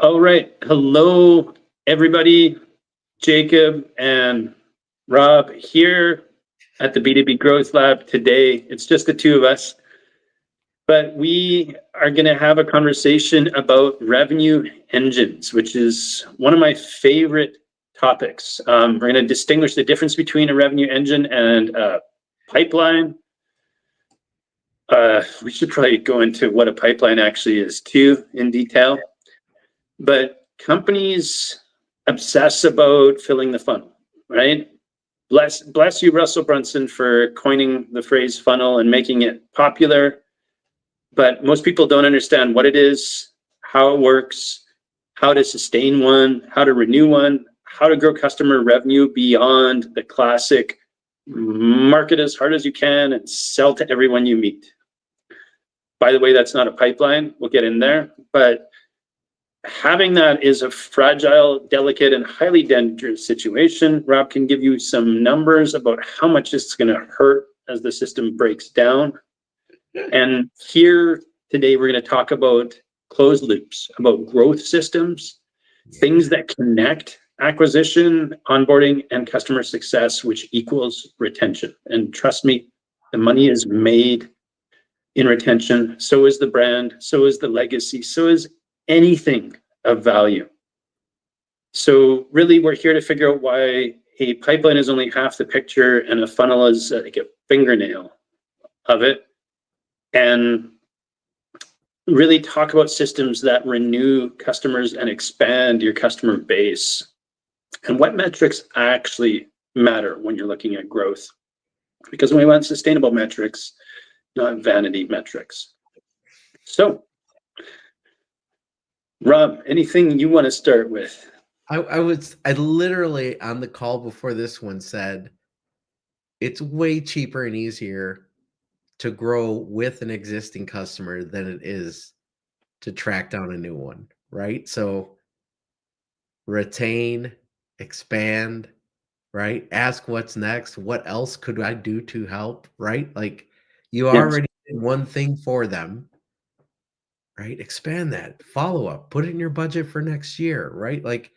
All right. Hello, everybody. Jacob and Rob here at the B2B Growth Lab today. It's just the two of us, but we are going to have a conversation about revenue engines, which is one of my favorite topics. We're going to distinguish the difference between a revenue engine and a pipeline. We should probably go into what a pipeline actually is too in detail. But companies obsess about filling the funnel, right? Bless you, Russell Brunson, for coining the phrase funnel and making it popular. But most people don't understand what it is, how it works, how to sustain one, how to renew one, how to grow customer revenue beyond the classic market as hard as you can and sell to everyone you meet. By the way, that's not a pipeline. We'll get in there. But having that is a fragile, delicate, and highly dangerous situation. Rob can give you some numbers about how much it's going to hurt as the system breaks down. And here today, we're going to talk about closed loops, about growth systems, things that connect acquisition, onboarding, and customer success, which equals retention. And trust me, the money is made in retention. So is the brand, so is the legacy, so is anything of value. So really, we're here to figure out why a pipeline is only half the picture and a funnel is like a fingernail of it. And really talk about systems that renew customers and expand your customer base. And what metrics actually matter when you're looking at growth. Because we want sustainable metrics, not vanity metrics. So, Rob, anything you want to start with? I literally on the call before this one said it's way cheaper and easier to grow with an existing customer than it is to track down a new one, right? So retain, expand, right? Ask what's next. What else could I do to help, right? Like you already did one thing for them, right? Expand that, follow up, put it in your budget for next year, right? Like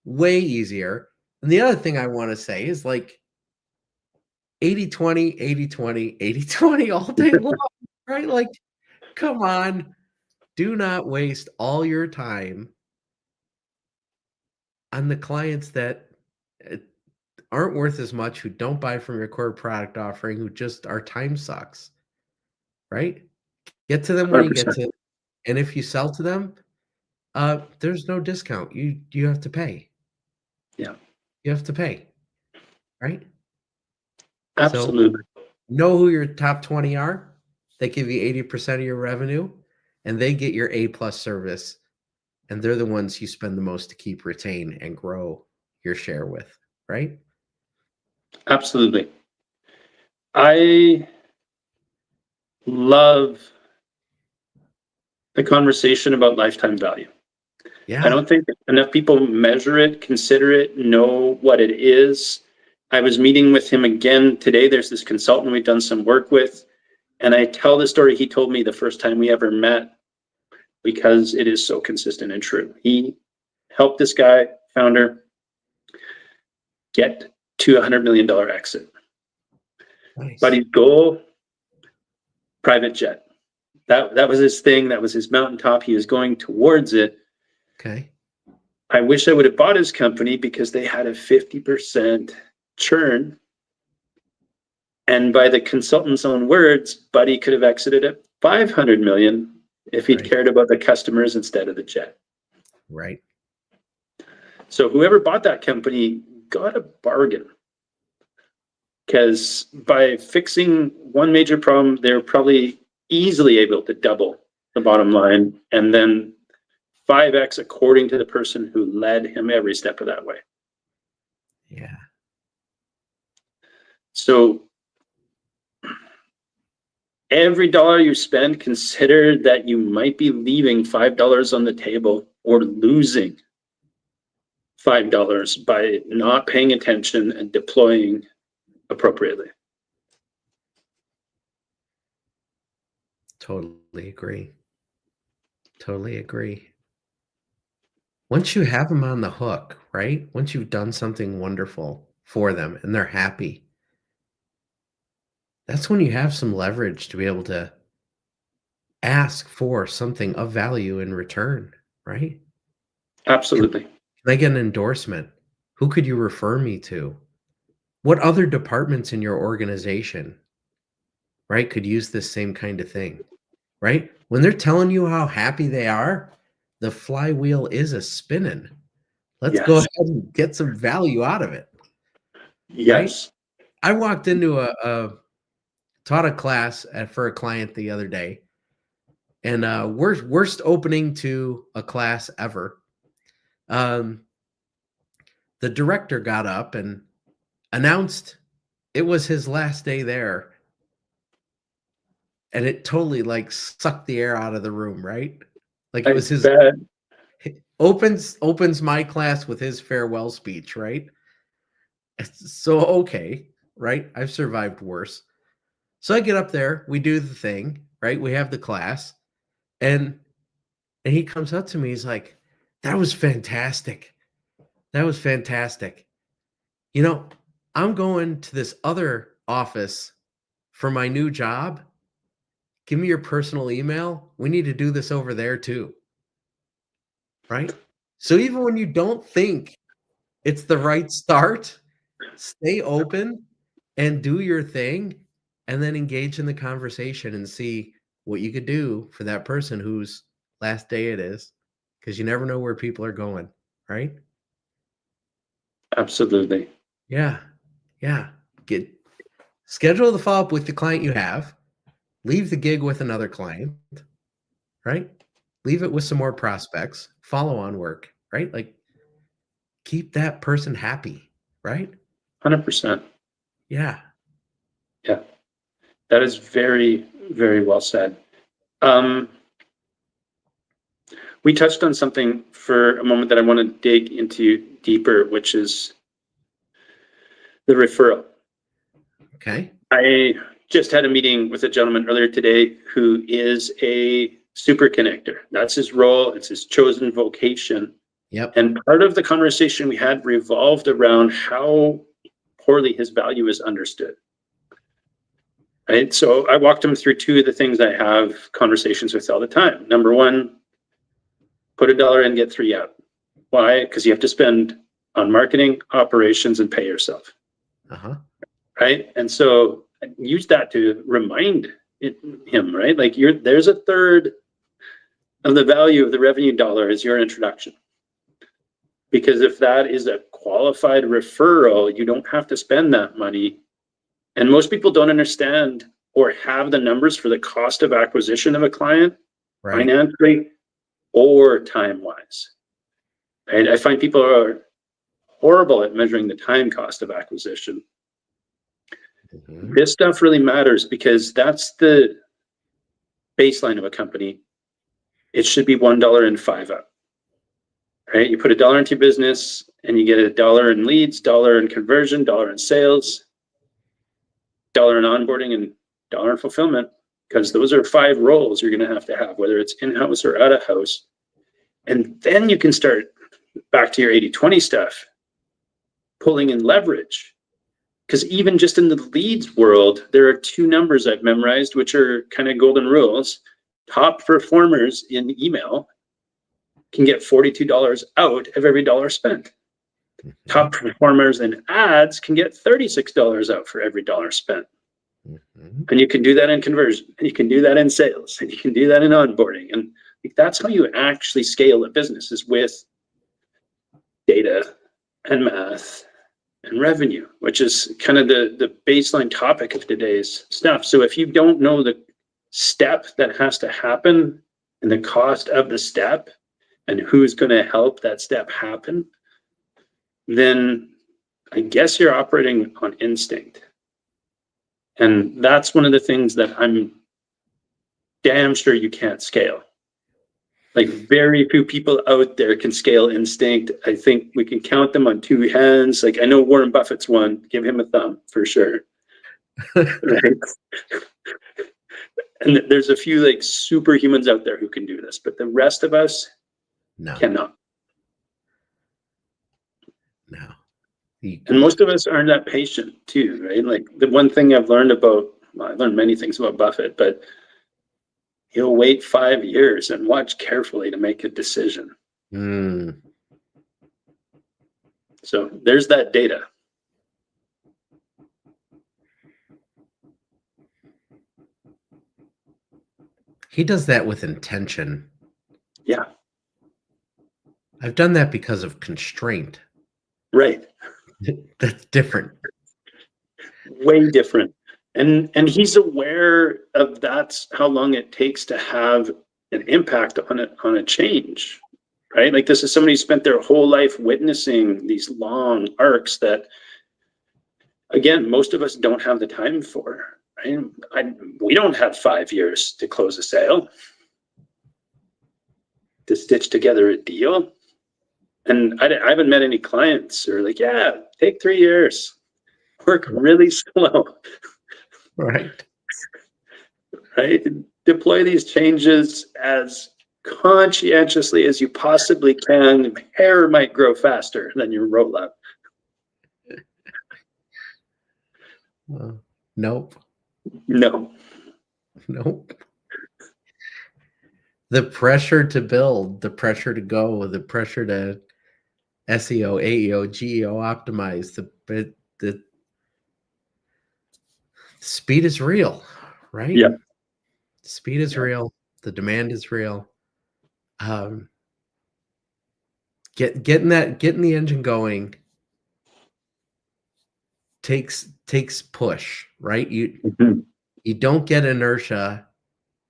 way easier. And the other thing I want to say is like 80-20, 80-20, 80-20 all day long, right? Like, come on. Do not waste all your time on the clients that aren't worth as much, who don't buy from your core product offering, who just our time sucks, right? Get to them when you get to them. And if you sell to them, there's no discount. You have to pay. Yeah. You have to pay, right? Absolutely. So know who your top 20 are. They give you 80% of your revenue, and they get your A+ service. And they're the ones you spend the most to keep, retain, and grow your share with, right? Absolutely. I love the conversation about lifetime value. Yeah. I don't think enough people measure it, consider it, know what it is. I was meeting with him again today. There's this consultant we've done some work with, and I tell the story he told me the first time we ever met because it is so consistent and true. He helped this guy, founder, get to $100 million exit. Nice. But his goal, private jet. That was his thing. That was his mountaintop. He was going towards it. Okay. I wish I would have bought his company because they had a 50% churn. And by the consultant's own words, Buddy could have exited at 500 million if he'd cared about the customers instead of the jet. Right. So whoever bought that company got a bargain. Because by fixing one major problem, they're probably easily able to double the bottom line and then 5x according to the person who led him every step of that way. Yeah. So every dollar you spend, consider that you might be leaving $5 on the table or losing $5 by not paying attention and deploying appropriately. Totally agree. Totally agree. once you have them on the hook, right? Once you've done something wonderful for them and they're happy, that's when you have some leverage to be able to ask for something of value in return, right? Absolutely. Can I get an endorsement? Who could you refer me to? What other departments in your organization, right, could use this same kind of thing, right? When they're telling you how happy they are, the flywheel is a spinning. Let's go Yes. ahead and get some value out of it, right? Yes. I walked into taught a class for a client the other day, and worst opening to a class ever. Um, the director got up and announced it was his last day there, and it totally like sucked the air out of the room, right? Like it I was his bet. opens my class with his farewell speech, right? So okay, right? I've survived worse. So I get up there, we do the thing, right? We have the class, and he comes up to me, he's like, "That was fantastic. That was fantastic. You know, I'm going to this other office for my new job. Give me your personal email. We need to do this over there too." Right? So even when you don't think it's the right start, stay open and do your thing and then engage in the conversation and see what you could do for that person whose last day it is, because you never know where people are going, right? Absolutely. Yeah. Yeah. Get schedule the follow-up with the client you have, leave the gig with another client, right? Leave it with some more prospects, follow on work, right? Like keep that person happy, right? 100%. Yeah. Yeah. That is very, very well said. Um, we touched on something for a moment that I want to dig into deeper, which is the referral. Okay. I just had a meeting with a gentleman earlier today who is a super connector. That's his role. It's his chosen vocation. Yep. And part of the conversation we had revolved around how poorly his value is understood. Right. So I walked him through two of the things I have conversations with all the time. Number one, put $1 in, get 3 out. Why? Because you have to spend on marketing, operations, and pay yourself. Uh-huh. Right. And so I use that to remind him, right? Like there's a third of the value of the revenue dollar is your introduction. Because if that is a qualified referral, you don't have to spend that money. And most people don't understand or have the numbers for the cost of acquisition of a client Right. financially or time-wise. Right? I find people are horrible at measuring the time cost of acquisition. Mhm. This stuff really matters because that's the baseline of a company. It should be $1 and 5 up. Right? You put $1 into your business and you get $1 in leads, $1 in conversion, $1 in sales, $1 in onboarding, and $1 in fulfillment, because those are 5 roles you're going to have, whether it's in-house or out of house. And then you can start back to your 80-20 stuff, pulling in leverage. Because even just in the leads world, there are 2 numbers I've memorized, which are kind of golden rules. Top performers in email can get $42 out of every dollar spent. Top performers in ads can get $36 out for every dollar spent. Mhm. And you can do that in conversion, and you can do that in sales, and you can do that in onboarding. And that's how you actually scale a business, is with data and math and revenue, which is kind of the baseline topic of today's stuff. So if you don't know the step that has to happen and the cost of the step and who's going to help that step happen, then I guess you're operating on instinct. And that's one of the things that I'm damn sure you can't scale. Like very few people out there can scale instinct. I think we can count them on 2 hands. Like I know Warren Buffett's one. Give him a thumb for sure. Right? And there's a few like superhumans out there who can do this, but the rest of us No. cannot. And most of us aren't that patient too, right? Like the one thing I've learned about, well, I learned many things about Buffett, but he'll wait 5 years and watch carefully to make a decision. So there's that data. He does that with intention. Yeah. I've done that because of constraint. Right. That's different. Way different. And he's aware of that's how long it takes to have an impact on a change, right? Like this is somebody who spent their whole life witnessing these long arcs that, again, most of us don't have the time for, right? We don't have 5 years to close a sale, to stitch together a deal. And I haven't met any clients who are like, yeah, take 3 years, work really slow. Right. Right? Deploy these changes as conscientiously as you possibly can. Hair might grow faster than your rollout. Nope. No. Nope. The pressure to build, the pressure to go, the pressure to SEO, AEO, GEO optimize, the speed is real, right? Yeah. Speed is real. The demand is real. Getting the engine going takes push, right? You don't get inertia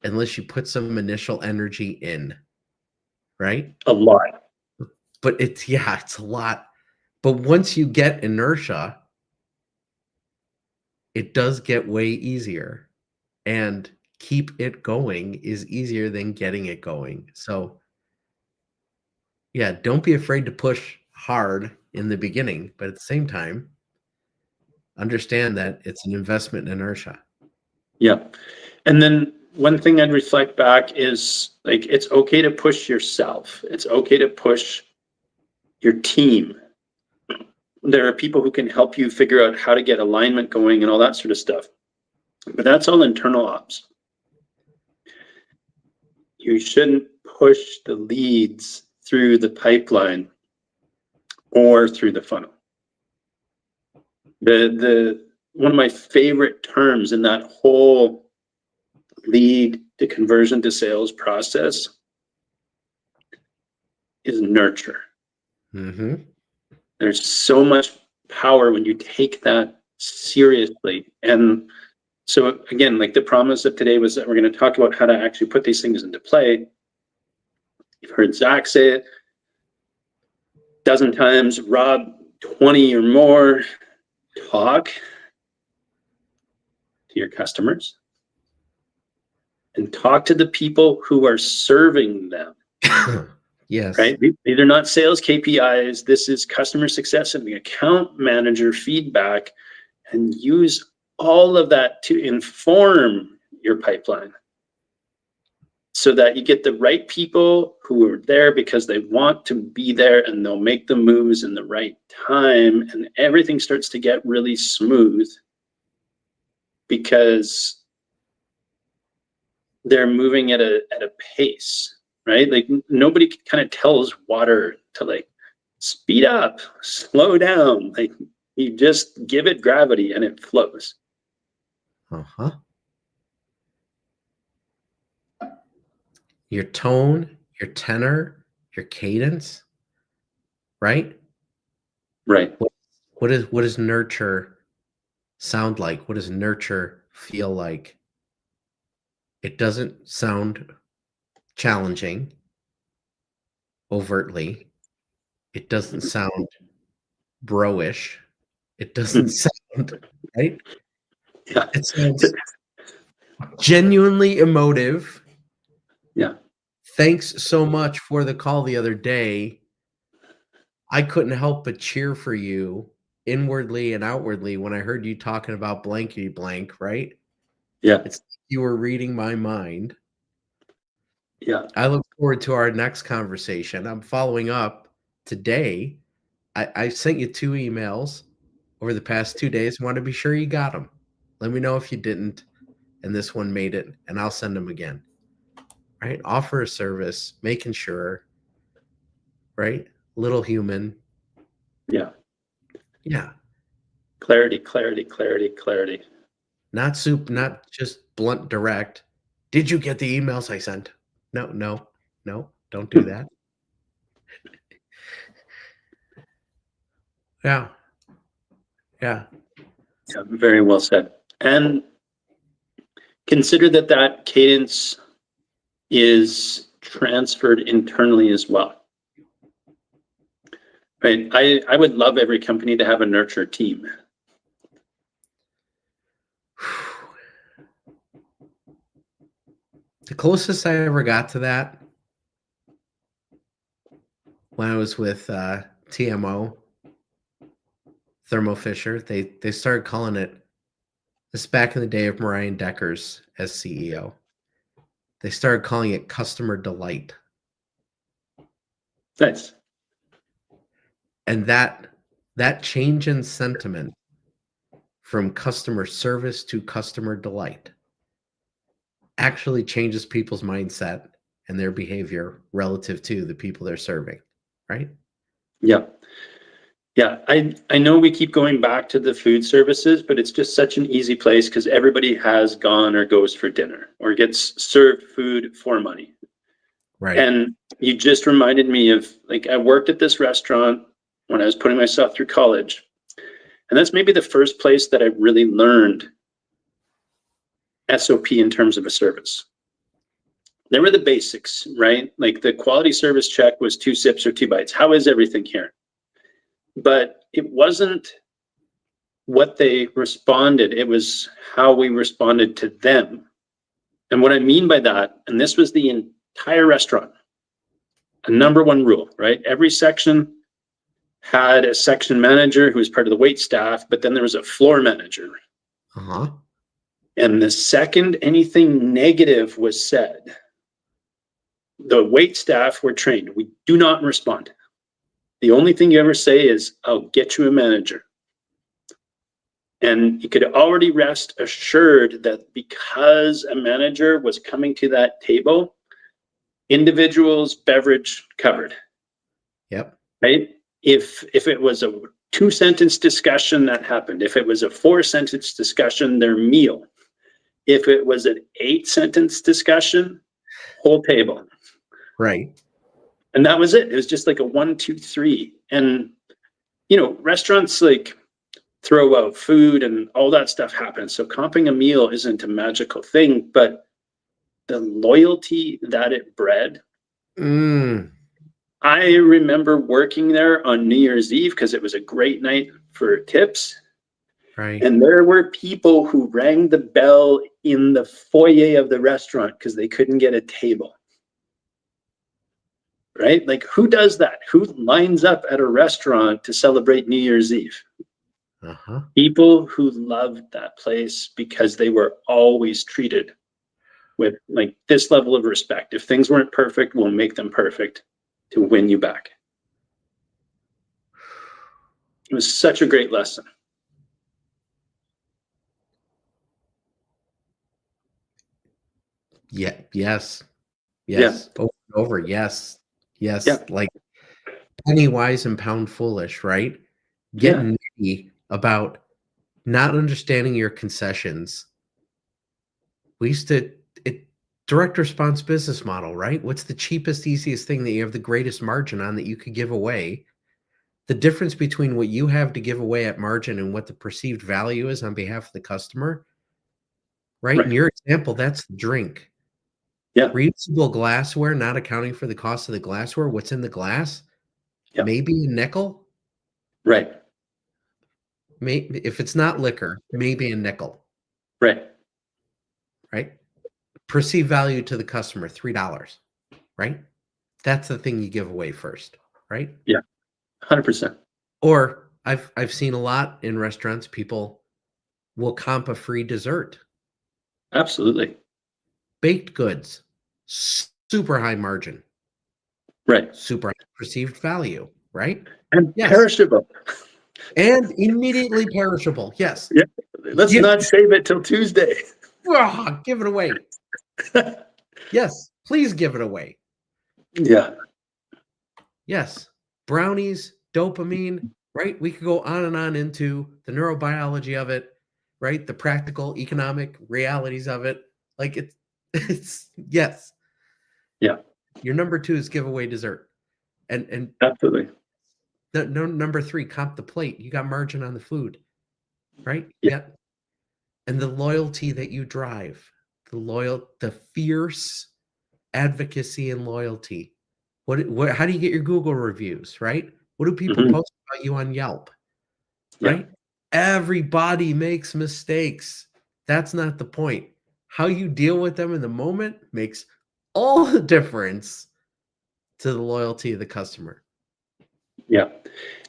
unless you put some initial energy in, right? A lot. But it's a lot. But once you get inertia, it does get way easier, and keep it going is easier than getting it going. So yeah, don't be afraid to push hard in the beginning, but at the same time, understand that it's an investment in inertia. Yeah. And then one thing I'd reflect back is like, it's okay to push yourself. It's okay to push your team. There are people who can help you figure out how to get alignment going and all that sort of stuff. But that's all internal ops. You shouldn't push the leads through the pipeline or through the funnel. The one of my favorite terms in that whole lead to conversion to sales process is nurture. Mm-hmm. There's so much power when you take that seriously. And so again, like the promise of today was that we're going to talk about how to actually put these things into play. You've heard Zach say it a dozen times, Rob 20 or more. Talk to your customers and talk to the people who are serving them. Yes. Right? These are not sales KPIs. This is customer success and the account manager feedback, and use all of that to inform your pipeline so that you get the right people who are there because they want to be there, and they'll make the moves in the right time, and everything starts to get really smooth because they're moving at a pace, right? Like nobody kind of tells water to like speed up, slow down. Like you just give it gravity and it flows. Uh-huh. Your tone, your tenor, your cadence, right? Right. What does nurture sound like? What does nurture feel like? It doesn't sound challenging overtly. It doesn't sound bro-ish. It doesn't sound right. Yeah. It sounds genuinely emotive. Yeah. Thanks so much for the call the other day. I couldn't help but cheer for you inwardly and outwardly when I heard you talking about blankety blank, right? Yeah. It's like you were reading my mind. Yeah. I look forward to our next conversation. I'm following up today I sent you 2 emails over the past 2 days. Want to be sure you got them. Let me know if you didn't, and this one made it, and I'll send them again. Right? Offer a service, making sure, right? Little human. Yeah. Yeah. Clarity, clarity, clarity, clarity. Not just blunt direct. Did you get the emails I sent? No, don't do that. Yeah. Yeah. Yeah, very well said. And consider that that cadence is transferred internally as well. Right? I would love every company to have a nurture team. The closest I ever got to that when I was with TMO, Thermo Fisher, they started calling it, this back in the day of Mariah Deckers as CEO. They started calling it customer delight. Nice. And that change in sentiment from customer service to customer delight actually changes people's mindset and their behavior relative to the people they're serving, right? Yeah. Yeah. I know we keep going back to the food services, but it's just such an easy place because everybody has gone or goes for dinner or gets served food for money. Right. And you just reminded me of, like, I worked at this restaurant when I was putting myself through college. And that's maybe the first place that I really learned SOP in terms of a service. There were the basics, right? Like the quality service check was 2 sips or 2 bites. How is everything here? But it wasn't what they responded, it was how we responded to them. And what I mean by that, and this was the entire restaurant, a number one rule, right? Every section had a section manager who was part of the wait staff, but then there was a floor manager. Uh-huh. And the second anything negative was said, the wait staff were trained. We do not respond. The only thing you ever say is, I'll get you a manager. And you could already rest assured that because a manager was coming to that table, individuals, beverage covered. Yep. Right? If it was a 2-sentence discussion, that happened. If it was a 4-sentence discussion, their meal. If it was an 8-sentence discussion, whole table. Right. And that was it. It was just like a 1, 2, 3. And, you know, restaurants like throw out food and all that stuff happens. So comping a meal isn't a magical thing, but the loyalty that it bred. I remember working there on New Year's Eve because it was a great night for tips. Right. And there were people who rang the bell in the foyer of the restaurant because they couldn't get a table. Right? Like, who does that? Who lines up at a restaurant to celebrate New Year's Eve? Uh-huh. People who loved that place because they were always treated with like this level of respect. If things weren't perfect, we'll make them perfect to win you back. It was such a great lesson. Yeah. Yes. Yeah. Over and over. Yes. Yes. Yeah. Like penny wise and pound foolish, right? Yeah. Getting nitty about not understanding your concessions. We used to direct response business model, right? What's the cheapest, easiest thing that you have the greatest margin on that you could give away? The difference between what you have to give away at margin and what the perceived value is on behalf of the customer, right? In your example, that's the drink. Yeah. Reusable glassware, not accounting for the cost of the glassware. What's in the glass? Yeah. Maybe a nickel. Right. Maybe if it's not liquor, maybe a nickel. Right. Right. Perceived value to the customer, $3. Right. That's the thing you give away first. Right. Yeah. 100%. Or I've seen a lot in restaurants, people will comp a free dessert. Absolutely. Baked goods, super high margin. Right. Super high perceived value. right? And Yes. perishable. And immediately perishable. Yes. Yeah. Let's Give, not save it till Tuesday. give it away. Yes. Please give it away. Yeah. Yes. Brownies, dopamine, right? We could go on and on into the neurobiology of it, right? The practical economic realities of it. Like it's yes. Yeah. Your number 2 is give away dessert. And Absolutely. no, number 3, comp the plate. You got margin on the food, right? Yeah. And the loyalty that you drive, the fierce advocacy and loyalty. What how do you get your Google reviews, right? What do people Mhm. post about you on Yelp, Yeah. right? Everybody makes mistakes. That's not the point. How you deal with them in the moment makes all the difference to the loyalty of the customer. Yeah.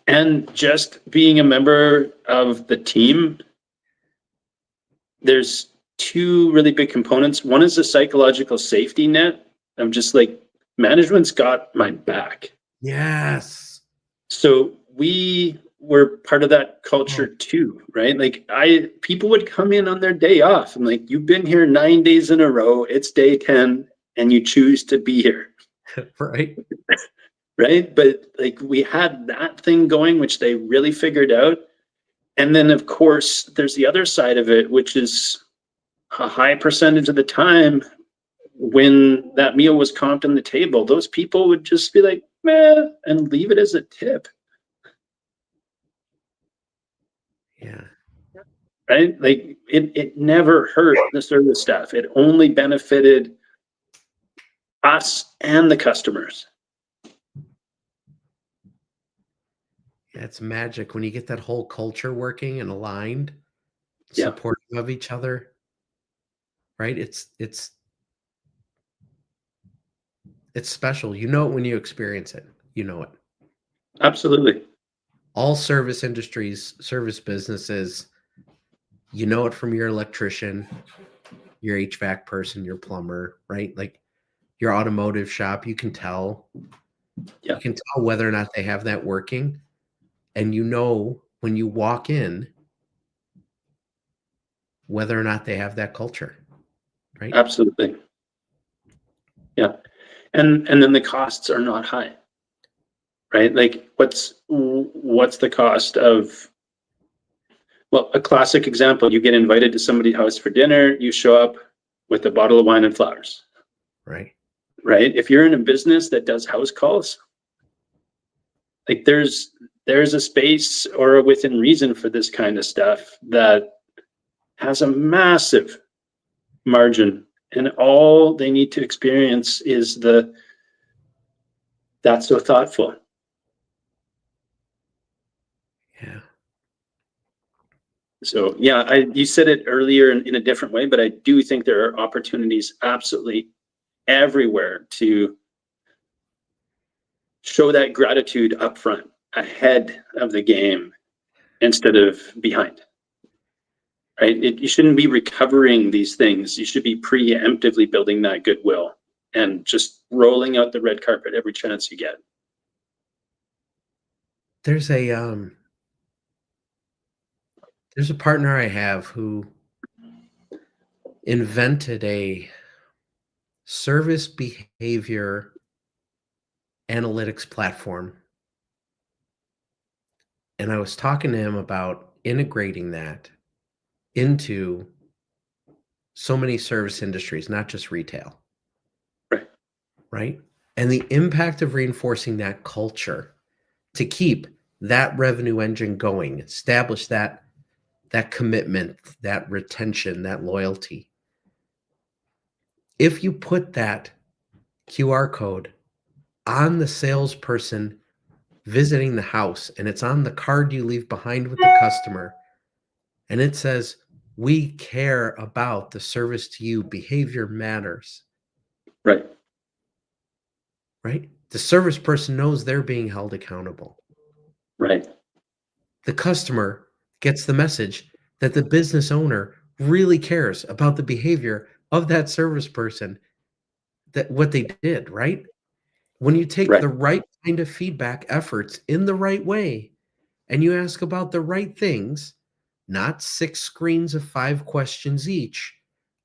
And just being a member of the team, there's 2 really big components. One is the psychological safety net. I'm just like, management's got my back. Yes. So we were part of that culture too, right? Like people would come in on their day off. I'm like, you've been here 9 days in a row. It's day 10 and you choose to be here. Right. Right. But like we had that thing going, which they really figured out. And then of course there's the other side of it, which is a high percentage of the time when that meal was comped on the table, those people would just be like, meh, and leave it as a tip. Yeah. Right? Like it never hurt the service staff. It only benefited us and the customers. Yeah, it's magic when you get that whole culture working and aligned, Yeah. supportive of each other. Right? It's special. You know it when you experience it. You know it. Absolutely. All service industries, service businesses, you know it from your electrician, your HVAC person, your plumber, right? Like your automotive shop, you can tell. Yeah. You can tell whether or not they have that working. And you know when you walk in whether or not they have that culture. Right? Absolutely. Yeah. And then the costs are not high. Right? Like what's the cost of, well, a classic example, you get invited to somebody's house for dinner, you show up with a bottle of wine and flowers. Right. Right? If you're in a business that does house calls, like there's a space or a within reason for this kind of stuff that has a massive margin, and all they need to experience is that's so thoughtful. Yeah. So yeah, you said it earlier in a different way, but I do think there are opportunities absolutely everywhere to show that gratitude up front, ahead of the game instead of behind. Right? You shouldn't be recovering these things. You should be preemptively building that goodwill and just rolling out the red carpet every chance you get. There's a partner I have who invented a service behavior analytics platform. And I was talking to him about integrating that into so many service industries, not just retail. Right. Right. And the impact of reinforcing that culture to keep that revenue engine going, establish that commitment, that retention, that loyalty. If you put that QR code on the salesperson visiting the house and it's on the card you leave behind with the customer, and it says, "We care about the service to you. Behavior matters." Right. Right? The service person knows they're being held accountable. Right. The customer gets the message that the business owner really cares about the behavior of that service person, that what they did, right? When you take Right. the right kind of feedback efforts in the right way, and you ask about the right things, not 6 screens of 5 questions each,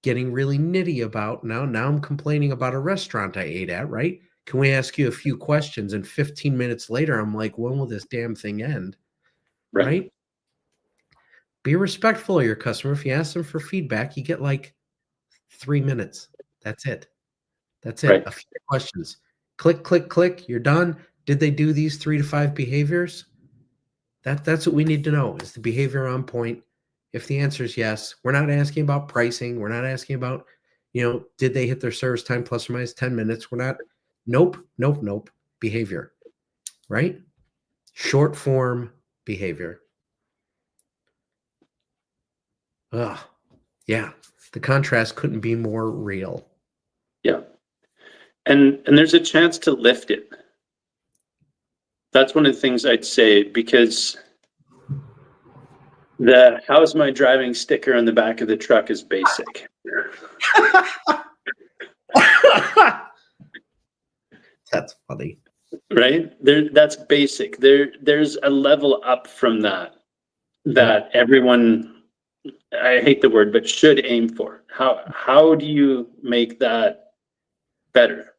getting really nitty about now I'm complaining about a restaurant I ate at, right? Can we ask you a few questions? And 15 minutes later, I'm like, when will this damn thing end? Right. Right? Be respectful of your customer. If you ask them for feedback, you get like 3 minutes. That's it. That's it. Right. A few questions. Click, click, click. You're done. Did they do these 3 to 5 behaviors? That's what we need to know. Is the behavior on point? If the answer is yes, we're not asking about pricing. We're not asking about, did they hit their service time plus or minus 10 minutes? We're not. Nope, nope, nope. Behavior, right? Short form behavior. Ugh. Yeah. The contrast couldn't be more real. Yeah. And there's a chance to lift it. That's one of the things I'd say, because the "how's my driving" sticker on the back of the truck is basic. That's funny. Right? That's basic. There's a level up from that everyone, I hate the word, but should aim for. How do you make that better?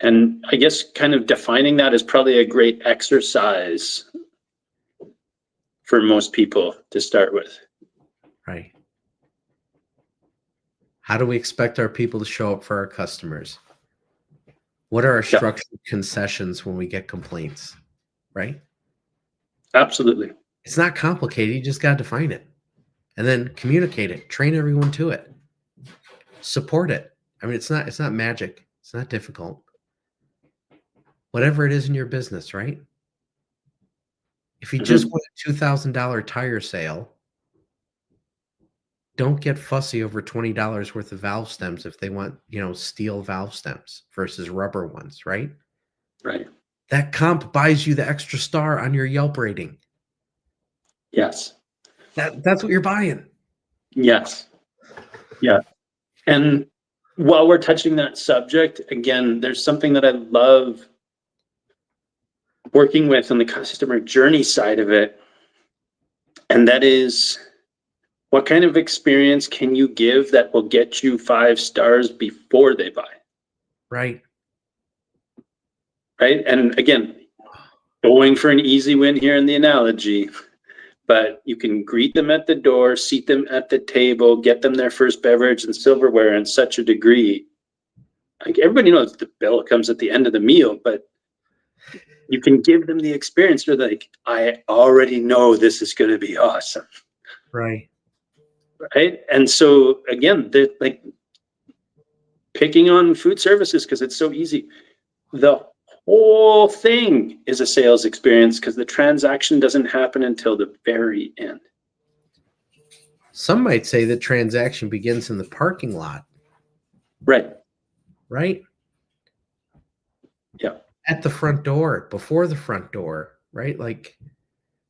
And I guess kind of defining that is probably a great exercise for most people to start with. Right. How do we expect our people to show up for our customers? What are our structured concessions when we get complaints? Right? Absolutely. It's not complicated. You just got to define it and then communicate it, train everyone to it, support it. I mean, it's not magic. It's not difficult. Whatever it is in your business, right? If you just want a $2,000 tire sale, don't get fussy over $20 worth of valve stems if they want, steel valve stems versus rubber ones, right? Right. That comp buys you the extra star on your Yelp rating. Yes. That's what you're buying. Yes. Yeah. And while we're touching that subject, again, there's something that I love working with on the customer journey side of it. And that is, what kind of experience can you give that will get you 5 stars before they buy? Right. Right. And again, going for an easy win here in the analogy, but you can greet them at the door, seat them at the table, get them their first beverage and silverware in such a degree. Like, everybody knows the bill comes at the end of the meal, but you can give them the experience where like, I already know this is going to be awesome. Right. Right. And so again, like, picking on food services because it's so easy. The whole thing is a sales experience because the transaction doesn't happen until the very end. Some might say the transaction begins in the parking lot. Right. Right. Yeah. At the front door, before the front door, right? Like,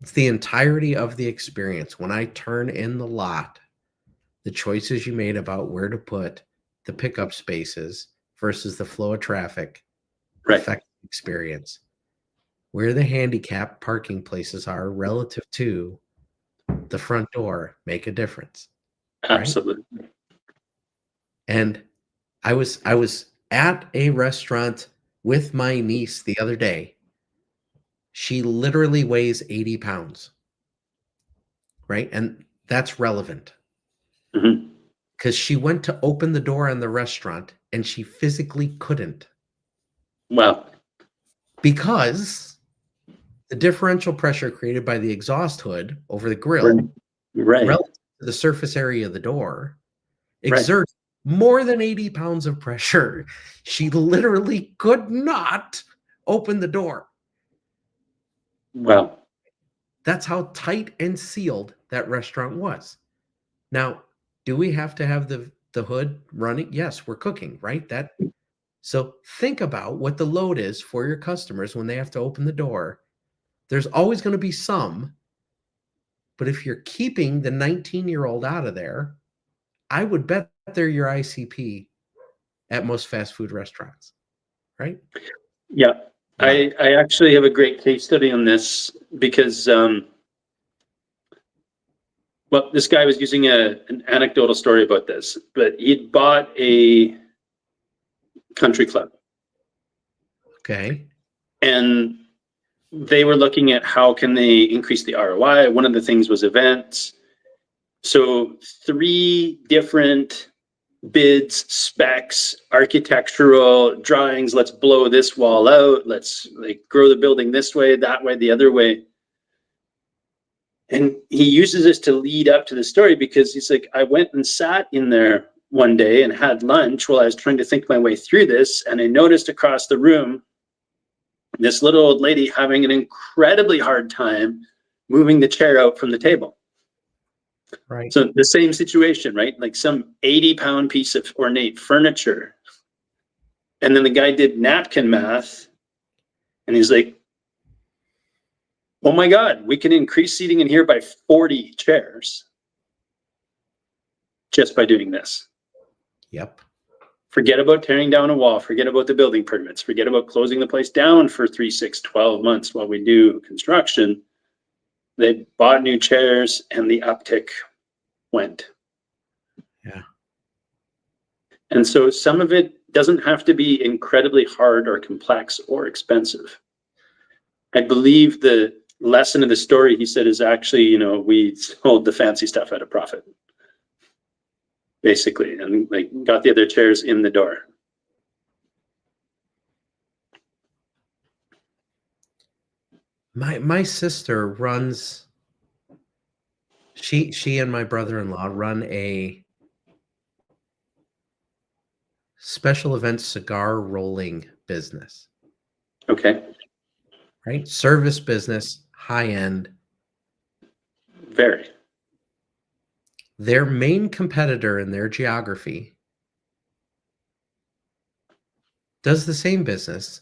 it's the entirety of the experience. When I turn in the lot, the choices you made about where to put the pickup spaces versus the flow of traffic affect the experience. Where the handicap parking places are relative to the front door make a difference. Absolutely. Right? And I was at a restaurant with my niece the other day. She literally weighs 80 pounds. Right? And that's relevant. Because she went to open the door on the restaurant and she physically couldn't. Wow. Because the differential pressure created by the exhaust hood over the grill, relative to the surface area of the door, exerts more than 80 pounds of pressure. She literally could not open the door. Wow. That's how tight and sealed that restaurant was. Now, do we have to have the hood running? Yes, we're cooking, right? So think about what the load is for your customers when they have to open the door. There's always going to be some, but if you're keeping the 19-year-old out of there, I would bet they're your ICP at most fast food restaurants, right? Yeah. Wow. I actually have a great case study on this because, well, this guy was using an anecdotal story about this, but he'd bought a country club. Okay. And they were looking at how can they increase the ROI. One of the things was events. So 3 different bids, specs, architectural drawings. Let's blow this wall out. Let's like grow the building this way, that way, the other way. And he uses this to lead up to the story because he's like, I went and sat in there one day and had lunch while I was trying to think my way through this. And I noticed across the room, this little old lady having an incredibly hard time moving the chair out from the table. Right. So the same situation, right? Like some 80-pound piece of ornate furniture. And then the guy did napkin math and he's like, oh my God, we can increase seating in here by 40 chairs just by doing this. Yep. Forget about tearing down a wall. Forget about the building permits. Forget about closing the place down for 3, 6, 12 months while we do construction. They bought new chairs and the uptick went. Yeah. And so some of it doesn't have to be incredibly hard or complex or expensive. I believe the lesson of the story, he said, is actually, you know, we sold the fancy stuff at a profit, basically, and like got the other chairs in the door. My sister runs, she and my brother-in-law run a special event cigar rolling business. Okay. Right? Service business, high end. Very. Their main competitor in their geography does the same business,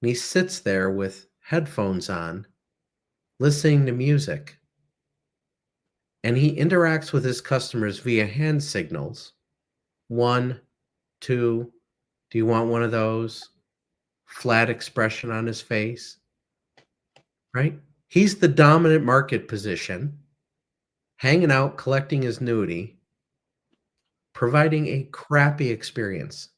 and he sits there with headphones on, listening to music, and he interacts with his customers via hand signals. 1, 2, do you want one of those? Flat expression on his face, right? He's the dominant market position, hanging out, collecting his annuity, providing a crappy experience,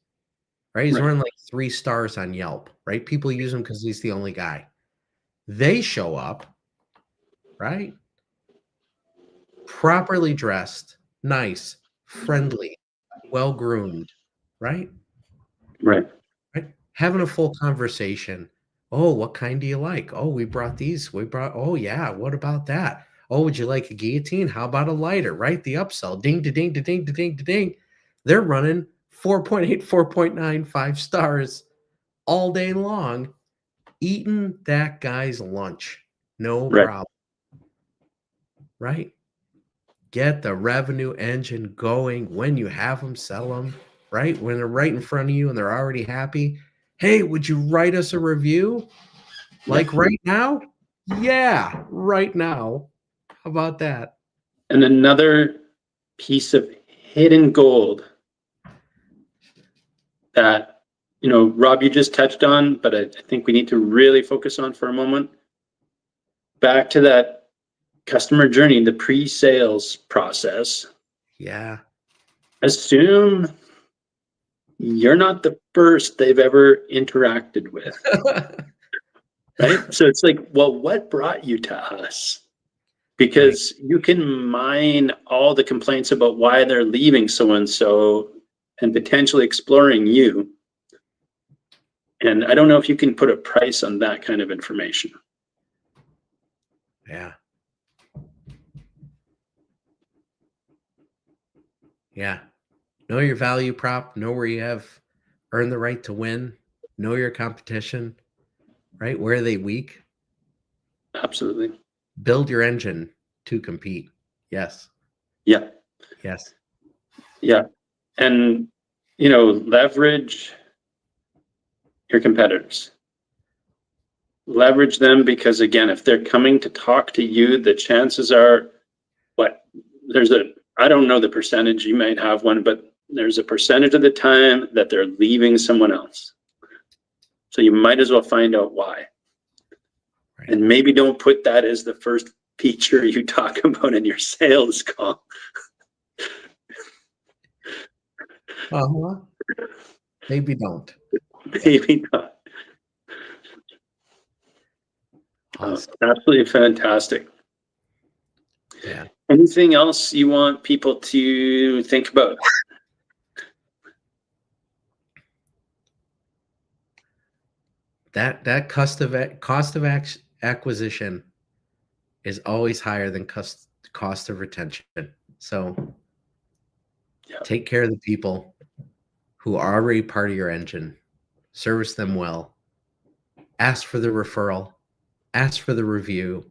right? He's running like 3 stars on Yelp, right? People use him because he's the only guy. They show up, right? Properly dressed, nice, friendly, well-groomed, right? Right. Right? Having a full conversation. Oh, what kind do you like? Oh, we brought these. Oh, yeah. What about that? Oh, would you like a guillotine? How about a lighter? Right? The upsell. Ding, da, ding, da, ding, da, ding, da, ding. They're running 4.8, 4.9, 5 stars all day long, eating that guy's lunch. No problem. Right? Get the revenue engine going when you have them, sell them, right? When they're right in front of you and they're already happy. Hey, would you write us a review? Like right now? Yeah, right now. How about that? And another piece of hidden gold that, you know, Rob, you just touched on, but I think we need to really focus on for a moment. Back to that customer journey, the pre-sales process. Yeah. Assume you're not the first they've ever interacted with. Right? So it's like, well, what brought you to us? Because you can mine all the complaints about why they're leaving so-and-so and potentially exploring you. And I don't know if you can put a price on that kind of information. Yeah. Yeah. Know your value prop, know where you have earned the right to win, know your competition, right? Where are they weak? Absolutely. Build your engine to compete. Yes. Yeah. Yes. Yeah. And, you know, leverage your competitors. Leverage them because, again, if they're coming to talk to you, the chances are, I don't know the percentage, you might have one, but there's a percentage of the time that they're leaving someone else. So you might as well find out why. Right. And maybe don't put that as the first feature you talk about in your sales call. Maybe don't. Maybe not. Awesome. Absolutely fantastic. Yeah. Anything else you want people to think about? That cost of acquisition is always higher than cost of retention. So take care of the people who are already part of your engine, service them well, ask for the referral, ask for the review,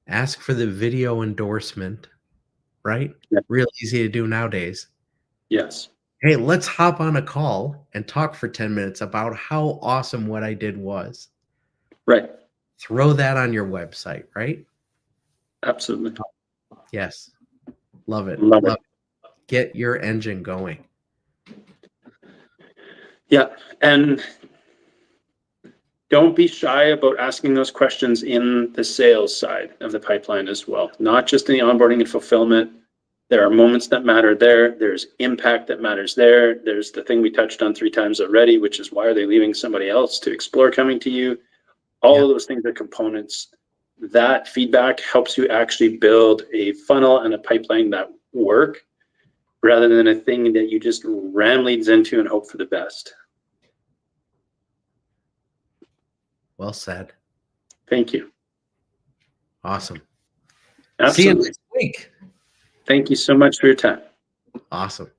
ask for the video endorsement, right? Yeah. Real easy to do nowadays. Yes. Hey, let's hop on a call and talk for 10 minutes about how awesome what I did was. Right. Throw that on your website, right? Absolutely. Yes. Love it. Love it. Get your engine going. Yeah. And don't be shy about asking those questions in the sales side of the pipeline as well, not just in the onboarding and fulfillment. There are moments that matter there. There's impact that matters there. There's the thing we touched on 3 times already, which is why are they leaving somebody else to explore coming to you? All of those things are components. That feedback helps you actually build a funnel and a pipeline that work rather than a thing that you just ram leads into and hope for the best. Well said. Thank you. Awesome. Absolutely. See you next week. Thank you so much for your time. Awesome.